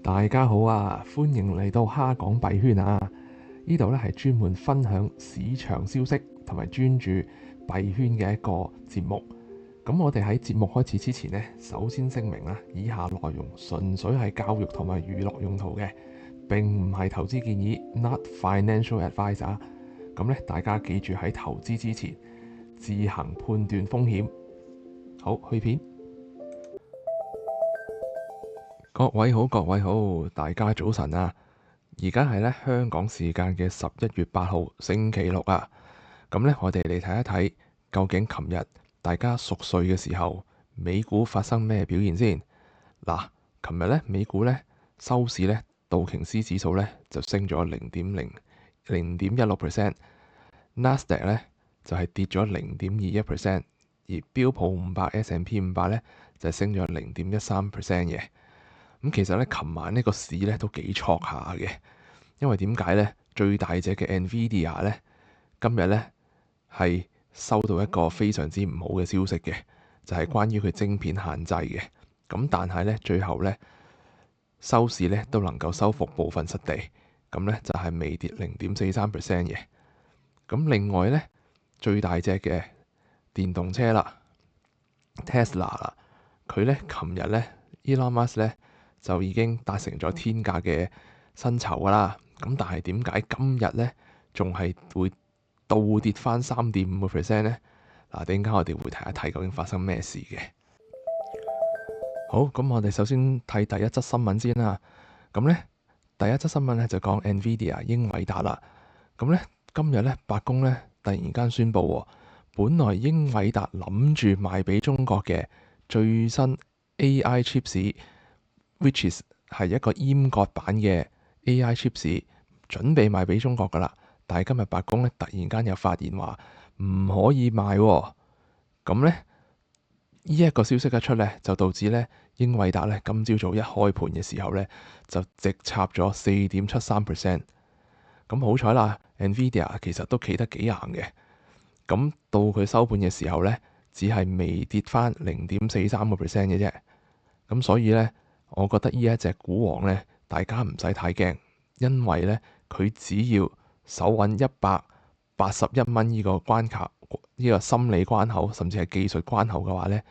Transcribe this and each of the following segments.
大家好啊，歡迎嚟到蝦講幣圈啊！呢度咧係專門分享市場消息同埋專注幣圈嘅一個節目。咁我哋喺節目開始之前呢，首先聲明啦，以下內容純粹係教育同埋娛樂用途嘅，並唔係投資建議 ，not financial advice 啊！咁咧，大家記住喺投資之前自行判斷風險。好，去片。各位好，大家早晨啊！而家係咧香港時間嘅11月8號星期六啊。咁咧，我哋嚟睇一睇究竟琴日大家熟睡嘅時候，美股發生咩表現先嗱。琴日咧美股咧收市咧道瓊斯指數咧就升咗0.16%，Nasdaq 咧就係跌咗0.21%，而標普500 S&P 500咧就升咗0.13% 嘅。咁其實咧，琴晚呢個市咧都幾挫下嘅，因為點解咧？最大隻嘅 Nvidia 咧，今日咧係收到一個非常之唔好嘅消息嘅，就係關於佢晶片限制嘅。咁但係咧，最後咧收市咧都能夠收復部分失地，咁咧就係微跌0.43% 嘅。咁另外咧，最大隻嘅電動車啦 ，Tesla 啦，佢咧琴日咧 Elon Musk 咧就已經達成咗天價嘅薪酬㗎啦。咁但係點解今日咧仲係會倒跌翻3.5% 咧？嗱，陣間我哋會睇一睇究竟發生咩事嘅。好，咁我哋首先睇第一則新聞先啦。咁咧第一則新聞咧就講 Nvidia 英偉達啦。咁咧今日咧白宮咧突然間宣布，本來英偉達諗住賣俾中國嘅最新 AI chips，which is 係一個閹割版嘅 AI chips，準備賣俾中國噶啦。但係今日白宮咧突然間又發現話唔可以賣喎。咁咧呢一個消息一出咧，就導致咧英偉達咧今朝早一開盤嘅時候咧就直插咗4.73%。咁好彩啦 ，Nvidia 其實都企得幾硬嘅。咁到佢收盤嘅時候咧，只係微跌翻0.43% 嘅啫。咁所以咧，我覺得呢一隻股王咧，大家唔使太驚，因為咧佢只要守穩181蚊呢個關卡，呢個心理關口，甚至係技術關口嘅話咧，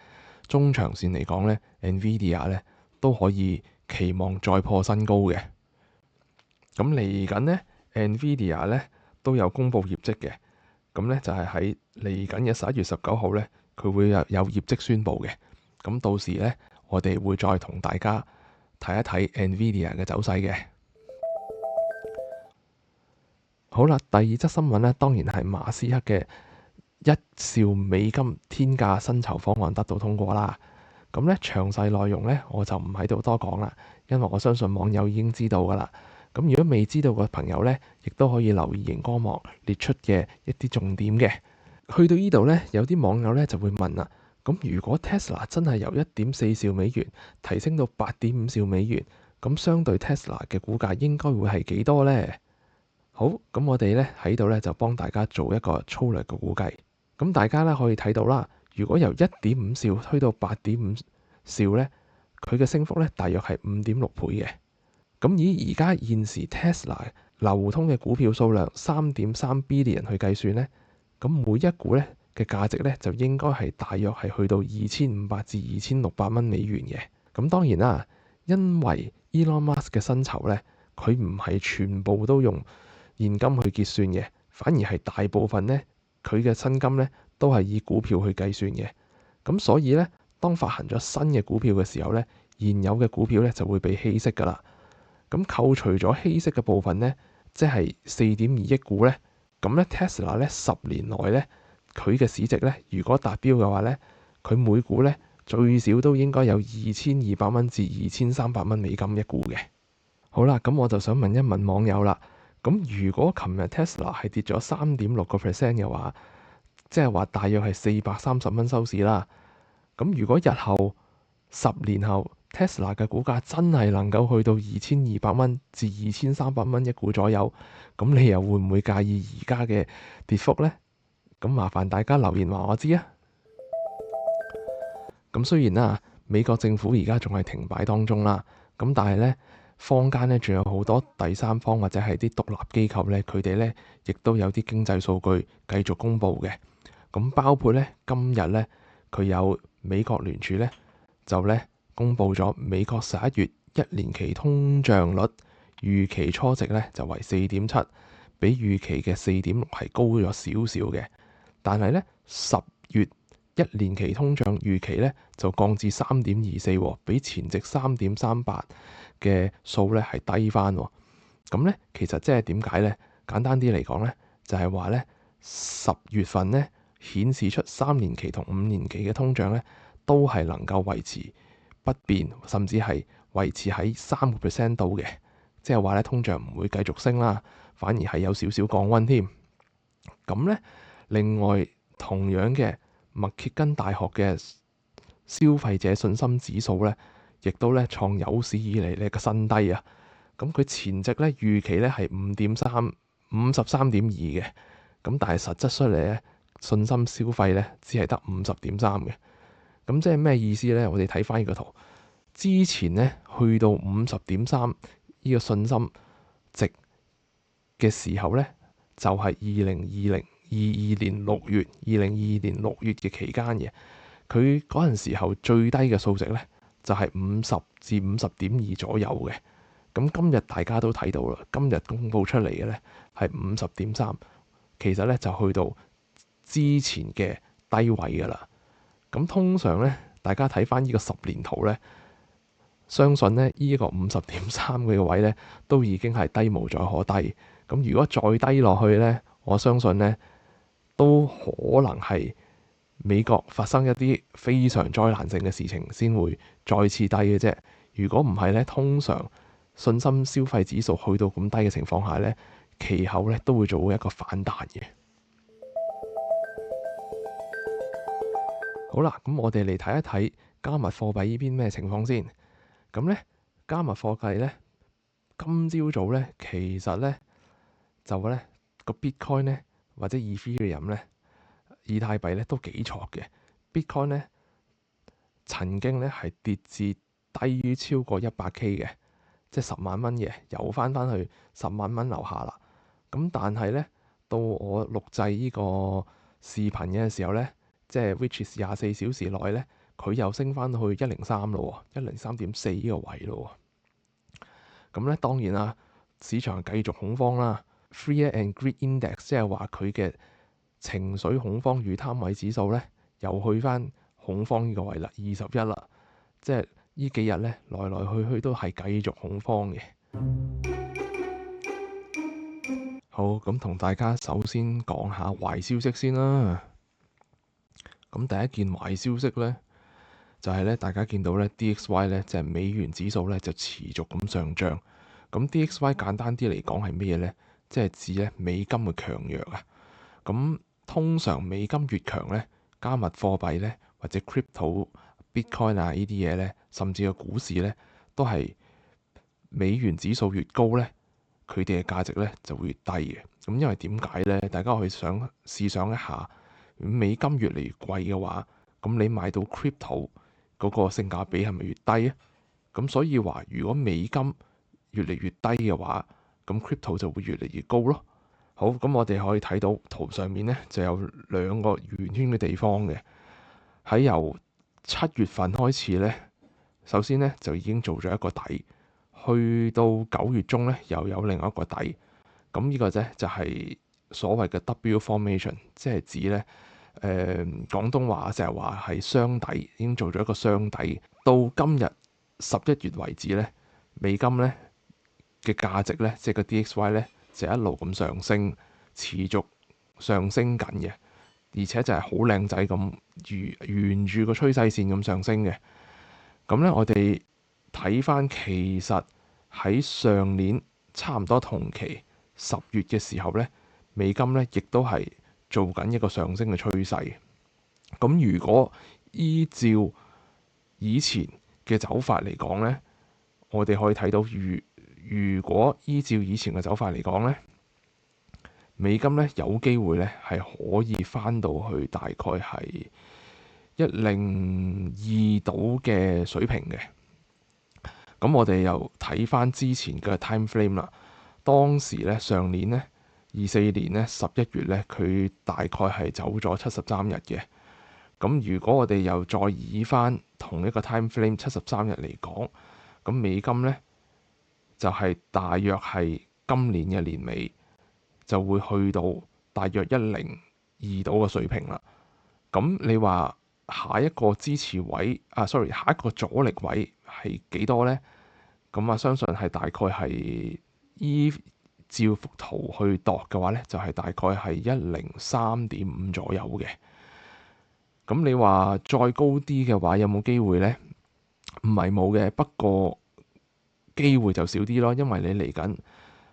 中長線嚟講咧 ，Nvidia 咧都可以期望再破新高嘅。咁嚟緊咧 Nvidia 咧都有公布業績嘅，咁咧就係喺嚟緊嘅11月19號咧，佢會有業績宣布嘅。咁到時咧，我哋會再同大家睇一睇 Nvidia 嘅走勢嘅。好啦，第二則新聞咧，當然係馬斯克嘅1兆美金天價薪酬方案得到通過啦。咁咧詳細內容咧，我就唔喺度多講啦，因為我相信網友已經知道㗎啦。咁如果未知道嘅朋友咧，亦都可以留意熒光幕列出嘅一啲重點嘅。去到呢度咧，有啲網友咧就會問啦，咁如果 Tesla 真係由1.4兆美元提升到8.5兆美元，咁相對 Tesla 嘅股價應該會係幾多呢？好，咁我哋咧喺度咧就幫大家做一個粗略嘅估計。咁大家咧可以睇到啦，如果由1.5兆推到8.5兆咧，佢嘅升幅咧大約係5.6倍嘅。咁以而家現時 Tesla 流通嘅股票數量3.3 billion 去計算咧，咁每一股咧嘅價值咧就應該係大約係去到2500至2600蚊美元嘅。咁當然啦，因為 Elon Musk 嘅薪酬咧，佢唔係全部都用現金去結算嘅，反而係大部分咧佢嘅薪金咧都係以股票去計算嘅。咁所以咧，當發行咗新嘅股票嘅時候咧，現有嘅股票咧就會被稀釋㗎啦。咁扣除咗稀釋嘅部分咧，即係4.2億股咧，咁咧 Tesla 咧10年內咧佢嘅市值咧，如果達標嘅話咧，佢每股咧最少都應該有2200蚊至2300蚊美金一股嘅。好啦，咁我就想問一問網友啦，咁如果琴日 Tesla 係跌咗3.6% 嘅話，即係話大約係430蚊收市啦。咁如果日後10年後 Tesla 嘅股價真係能夠去到2200蚊至2300蚊一股左右，咁你又會唔會介意而家嘅跌幅呢？咁麻煩大家留言話我知啊。咁雖然啦，美國政府而家仲係停擺當中啦，咁但係呢，坊間咧仲有好多第三方或者係啲獨立機構咧，佢哋咧亦都有啲經濟數據繼續公布嘅。咁包括咧今日咧佢有美國聯儲咧就咧公布咗美國11月一年期通脹率預期初值咧就為4.7，比預期嘅4.6係高咗少少嘅。但係咧10月一年期通脹預期咧就降至3.24，比前值3.38嘅數咧係低翻。咁咧其實即係點解咧？簡單啲嚟講咧，就係話咧10月份咧顯示出3年期同5年期嘅通脹咧都係能夠維持不變，甚至係維持喺3% 度嘅，即係話咧通脹唔會繼續升啦，反而係有少少降溫添。咁咧另外同樣嘅密歇根大學嘅消費者信心指數咧，亦都咧創有史以嚟咧嘅新低啊！咁佢前值咧預期咧係53.2嘅，咁但係實質出嚟咧信心消費咧只係得50.3嘅。咁即係咩意思咧？我哋睇翻呢個圖，之前咧去到50.3呢個信心值嘅時候咧，就係2022年6月嘅期間嘅。佢嗰陣時候最低嘅數值咧就係50至50.2左右嘅。咁今日大家都睇到啦，今日公佈出嚟嘅咧係50.3，其實咧就去到之前嘅低位噶啦。咁通常咧，大家睇翻呢個10年圖咧，相信咧呢個50.3嘅位咧都已經係低無再可低。咁如果再低落去咧，我相信咧都可能係美國發生一啲非常災難性嘅事情先會再次低嘅啫。如果唔係咧，通常信心消費指數去到咁低嘅情況下咧，其後咧都會做一個反彈嘅。好啦，咁我哋嚟睇一睇加密貨幣呢邊咩情況先。咁咧加密貨幣咧，今朝早咧其實咧就咧個 Bitcoin 咧或者 Ethereum 咧，以太幣咧都幾錯嘅。Bitcoin 咧曾經咧係跌至低於超過100K 嘅，即係10萬蚊嘅，又翻去10萬蚊樓下啦。咁但係咧到我錄製呢個視頻嘅時候咧，即係 which is 24小時內咧，佢又升翻去103咯，103.4呢個位咯。咁咧當然啦，市場繼續恐慌啦。Fear and Greed Index 即係話佢嘅情緒恐慌與貪位指數咧，又去翻恐慌呢個位啦，21啦。即係呢幾日咧，來來去去都係繼續恐慌嘅。好，咁同大家首先講下壞消息先啦。咁第一件壞消息咧，就係咧大家見到咧 DXY 咧，即係美元指數咧就持續咁上漲。咁 DXY 簡單啲嚟講係咩嘢咧？即係指咧美金嘅強弱啊。咁通常美金越強咧，加密貨幣咧或者 crypto、Bitcoin 啊呢啲嘢咧，甚至個股市咧都係美元指數越高咧，佢哋嘅價值咧就會越低嘅。咁因為點解咧？大家可以試想一下，美金越嚟越貴嘅話，咁你買到 crypto 嗰個性價比係咪越低啊？咁所以話，如果美金越嚟越低嘅話，咁 crypto 就會越嚟越高咯。好，咁我哋可以睇到圖上面咧就有2個圓圈嘅地方嘅。喺由7月份開始咧，首先咧就已經做咗一個底，去到9月中咧又有另外一個底。咁呢個啫就係所謂嘅 W formation，即係指咧廣東話成日話係雙底，已經做咗一個雙底。到今日11月為止咧，美金咧嘅價值咧，即係個 DXY 咧，就一路咁上升，持續上升緊嘅，而且就係好靚仔咁沿住個趨勢線咁上升嘅。咁咧，我哋睇翻其實喺上年差唔多同期10月嘅時候咧，美金咧亦都係做緊一個上升嘅趨勢。咁如果依照以前嘅走法嚟講咧，我哋可以睇到如果依照以前嘅走法嚟講咧，美金咧有機會咧係可以翻到去大概係102度嘅水平嘅。咁我哋又睇翻之前嘅 time frame 啦。當時咧上年咧24年咧11月咧，佢大概係走咗73日嘅。咁如果我哋又再以翻同一個 time frame 73日嚟講，咁美金咧就係大約係今年嘅年尾就會去到大約102度嘅水平啦。咁你話下一個支持位下一個阻力位係幾多呢？咁相信係大概係依照幅圖去度嘅話呢，就係大概係103.5左右嘅。咁你話再高啲嘅話，有冇機會呢？唔係冇嘅，不過機會就少啲咯，因為你嚟緊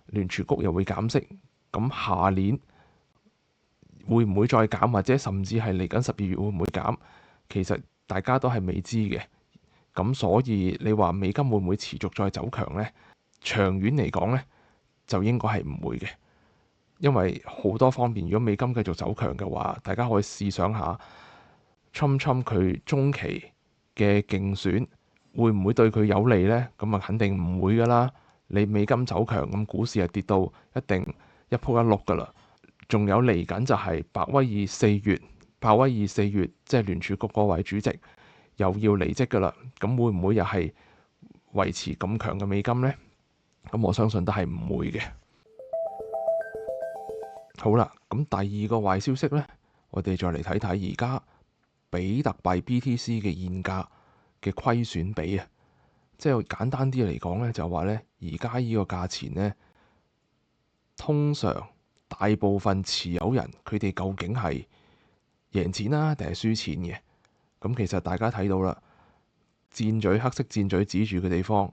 聯儲局又會減息，咁下年會唔會再減，或者甚至係嚟緊12月會唔會減？其實大家都係未知嘅。咁所以你話美金會唔會持續再走強呢？長遠嚟講呢，就應該係唔會嘅，因為好多方面，如果美金繼續走強嘅話，大家可以試想下，Trump 佢中期嘅競選會唔會對佢有利呢？咁肯定唔會噶啦。你美金走強，咁股市係跌到一定一仆一碌噶啦。仲有嚟緊就係鮑威爾4月即係聯儲局嗰位主席又要離職噶啦。咁會唔會又係維持咁強嘅美金呢？咁我相信都係唔會嘅。好啦，咁第二個壞消息呢，我哋再嚟睇睇而家比特幣 BTC 嘅現價嘅虧損比啊，即係簡單啲嚟講呢，就話呢，而家呢個價錢呢，通常大部分持有人佢哋究竟係贏錢啦定係輸錢嘅？咁其實大家睇到啦，黑色箭嘴指住嘅地方，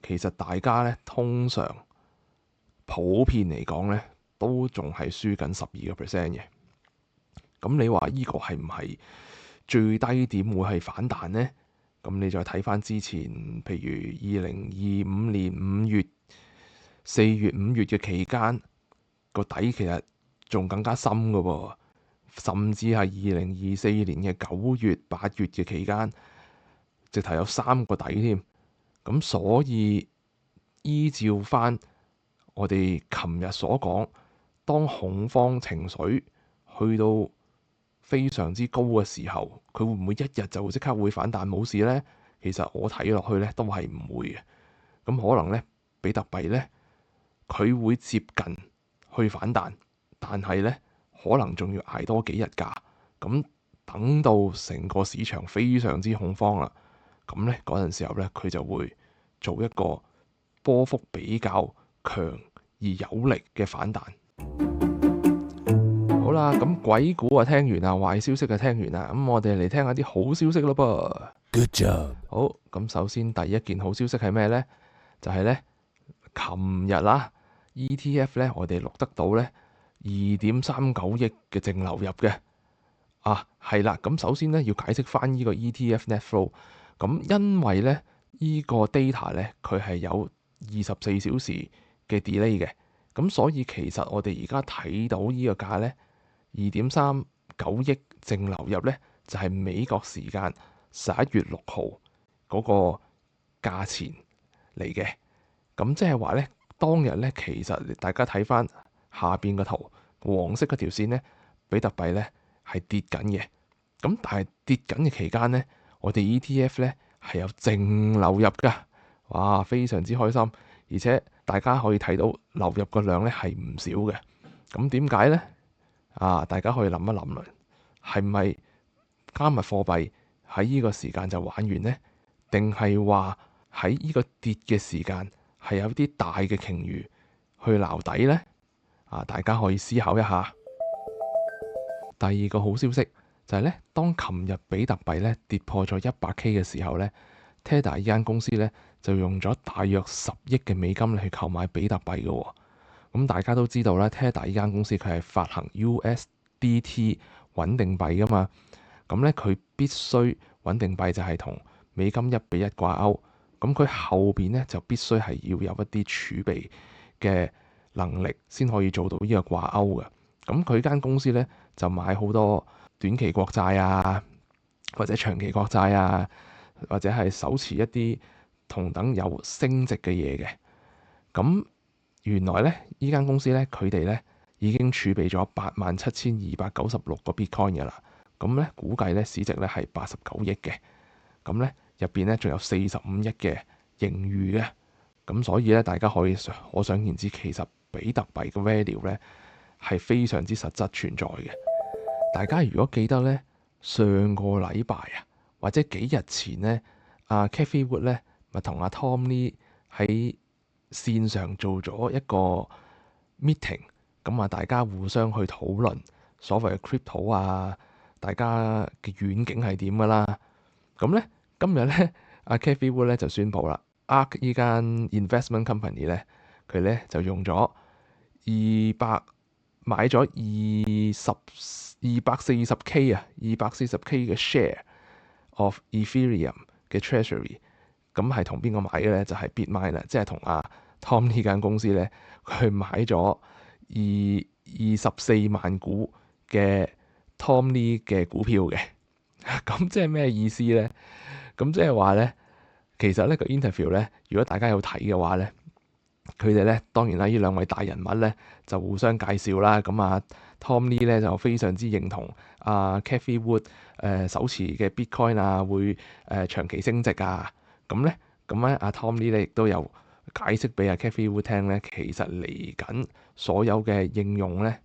其實大家呢，通常普遍嚟講呢，都仲係輸緊12%嘅。咁你話呢個係唔係最低點會係反彈呢？咁你再睇翻之前，譬如2025年4月、5月嘅期間，個底其實仲更加深㗎喎，甚至係2024年嘅9月、8月嘅期間，直頭有3個底添。咁所以依照翻我哋琴日所講，當恐慌情緒去到非常之高嘅時候，佢會唔會一日就即刻會反彈冇事呢？其實我睇落去呢都係唔會嘅。咁可能呢，比特幣呢，佢會接近去反彈，但係呢，可能仲要捱多幾日價。咁等到成個市場非常之恐慌啦，咁呢嗰陣時候呢，佢就會做一個波幅比較強而有力嘅反彈。好啦，咁鬼故啊聽完啦，壞消息啊聽完啦，咁我哋嚟聽下啲好消息咯噃。Good job。好，咁首先第一件好消息係咩呢？就係呢，琴日啦 ETF 呢，我哋錄得到呢2.39億嘅淨流入嘅。係啦，咁首先呢，要解釋翻呢個 ETF net flow。咁因為呢，呢個 data 呢，佢係有24小時嘅 delay 嘅，咁所以其實我哋而家睇到呢個價呢，2.39億淨流入呢，就係美國時間11月6號嗰個價錢嚟嘅。咁即係話呢，當日呢，其實大家睇翻下邊個圖，黃色嗰條線呢，比特幣呢係跌緊嘅。咁但係跌緊嘅期間呢，我哋 ETF 呢係有淨流入㗎。哇，非常之開心，而且大家可以睇到流入個量呢係唔少嘅。咁點解呢？大家可以諗一諗啦，係咪加密貨幣喺呢個時間就玩完呢？定係話喺呢個跌嘅時間係有啲大嘅鯨魚去撈底呢？大家可以思考一下。第二個好消息就係呢，當琴日比特幣呢跌破咗100K 嘅時候呢， Tether 呢間公司呢就用咗大約10億嘅美金去購買比特幣嘅喎。咁大家都知道啦，Tether 呢間公司佢係發行 USDT 穩定幣噶嘛。咁咧佢必須穩定幣就係同美金1比1掛鈎。咁佢後邊咧就必須係要有一啲儲備嘅能力先可以做到呢個掛鈎嘅。咁佢間公司咧就買好多短期國債啊，或者長期國債啊，或者係手持一啲同等有升值嘅嘢嘅。咁原來咧，呢間公司咧，佢哋咧已經儲備咗87,296個 Bitcoin 嘅啦。咁咧估計咧市值咧係89億嘅。咁咧入邊咧仲有45億嘅盈餘嘅。咁所以咧，大家可想而知，其實比特幣嘅 value 咧係非常之實質存在嘅。大家如果記得咧，上個禮拜啊，或者幾日前咧，阿 Cathie Wood 咧咪同阿 Tom Lee 喺線上做咗一個 meeting，咁啊大家互相去討論所謂嘅 crypto 啊，大家嘅遠景係點噶啦。咁咧今日咧，阿 Cathie Wood 咧就宣布啦，ARK 依間 investment company 咧，佢咧就用咗買咗240K 啊，240K 嘅 share of Ethereum 嘅 treasury。咁係同邊個買嘅咧？就係 Bitmain 啦，即係同阿 Tom 呢間公司咧，佢買咗24萬股嘅 Tom Lee 嘅股票嘅。咁即係咩意思咧？咁即係話咧，其實呢個 interview 咧，如果大家有睇嘅話咧，佢哋咧當然啦，呢兩位大人物咧就互相介紹啦。咁啊 Tom Lee 咧就非常之認同Cathie Wood 手持嘅 Bitcoin 啊，會長期升值啊。咁咧阿 Tom Lee 咧亦都有解釋俾阿 Cathie Wood 聽咧，其實嚟緊所有嘅應用咧，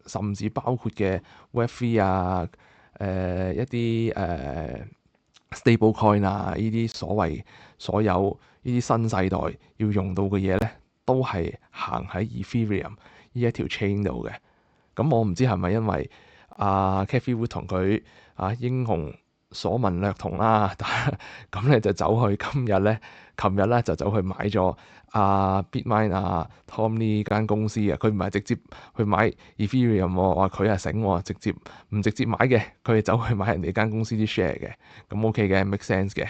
甚至包括嘅 Web3 啊，一啲stablecoin 啊，呢啲所有呢啲新世代要用到嘅嘢咧，都係行喺 Ethereum 呢一條 chain 度嘅。咁我唔知係咪因為Cathie Wood 同佢英雄所聞略同啦，咁咧就走去琴日咧就走去買咗Bitmain Tom Lee 間公司啊。佢唔係直接去買 Ethereum 喎，話佢係醒喎，唔直接買嘅，佢係走去買人哋間公司啲 share 嘅。咁 OK 嘅，make sense 嘅。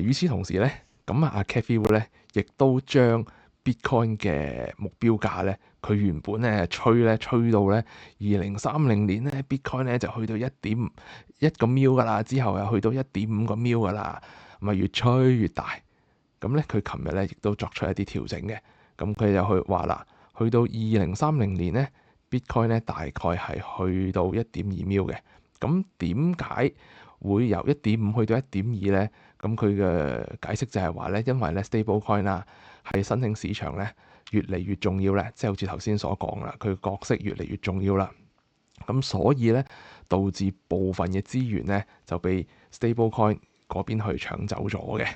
與此同時咧，咁Cathie Wood 咧亦都將 Bitcoin 嘅目標價咧，佢原本咧吹到咧2030年咧 Bitcoin 咧就去到1.1個 mil 噶啦，之後又去到1.5個 mil 噶啦，咪越吹越大。咁咧佢琴日咧亦都作出一啲調整嘅。咁佢就去話啦，去到2030年咧 Bitcoin 咧大概係去到1.2 mil 嘅。咁點解會由1.5去到1.2咧？咁佢嘅解釋就係話咧，因為咧 stablecoin 啦喺新興市場咧越嚟越重要咧，即係好似頭先所講啦，佢角色越嚟越重要啦。咁所以咧導致部分嘅資源咧就被 stablecoin 嗰邊去搶走咗嘅。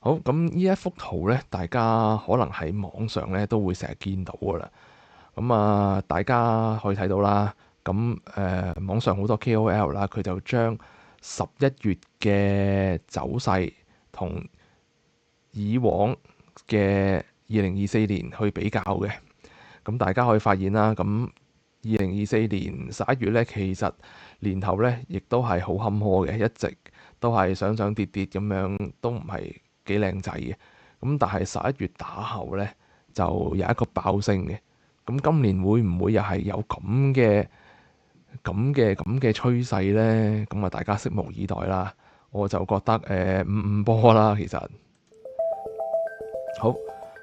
好，咁呢一幅圖咧，大家可能喺網上咧都會成日見到噶啦。咁大家可以睇到啦。咁網上好多 KOL 啦，佢就將11月嘅走勢同以往嘅2024年去比較嘅。咁大家可以發現啦，咁2024年11月咧，其實年頭咧亦都係好坎坷嘅，一直都係上上跌跌咁樣，都唔係幾靚仔嘅。咁但係11月打後咧就有一個爆升嘅。咁今年會唔會又係有咁嘅趨勢咧？咁大家拭目以待啦。我就覺得五波啦，其實好。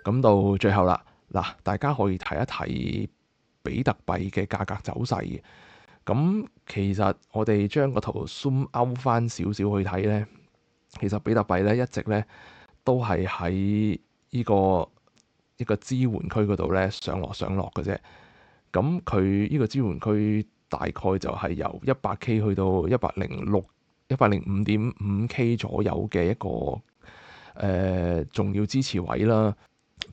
咁到最後啦，嗱，大家可以睇一睇比特幣嘅價格走勢嘅。咁其實我哋將個圖 zoom out 翻少少去睇咧，其實比特幣咧一直咧都係喺呢個一個支援區嗰度咧上落嘅啫。咁佢呢個支援區大概就係由 100K 去到105.5K 左右嘅一個重要支持位啦。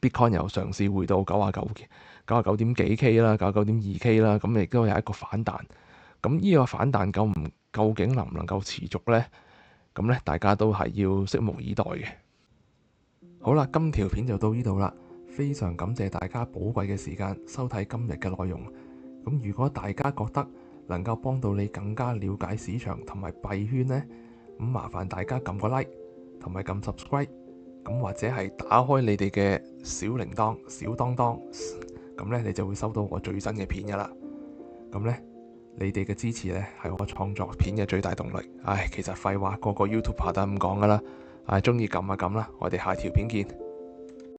Bitcoin 又嘗試回到99點幾 K 啦，99.2K 啦，咁亦都有一個反彈。咁呢個反彈究竟能唔能夠持續咧？咁咧大家都係要拭目以待嘅。好啦，今條片就到呢度啦。非常感謝大家寶貴嘅時間收睇今日嘅內容。咁如果大家覺得能夠幫到你更加了解市場同埋幣圈呢，咁麻煩大家撳個 like 同埋撳 subscribe， 咁或者係打開你哋嘅小鈴鐺小當當，咁咧你就會收到我最新嘅片噶啦。咁咧你哋嘅支持呢，係我創作片嘅最大動力。唉，其實廢話，個個 YouTuber 都係咁講噶啦。唉，鍾意撳就撳啦，我哋下條片見。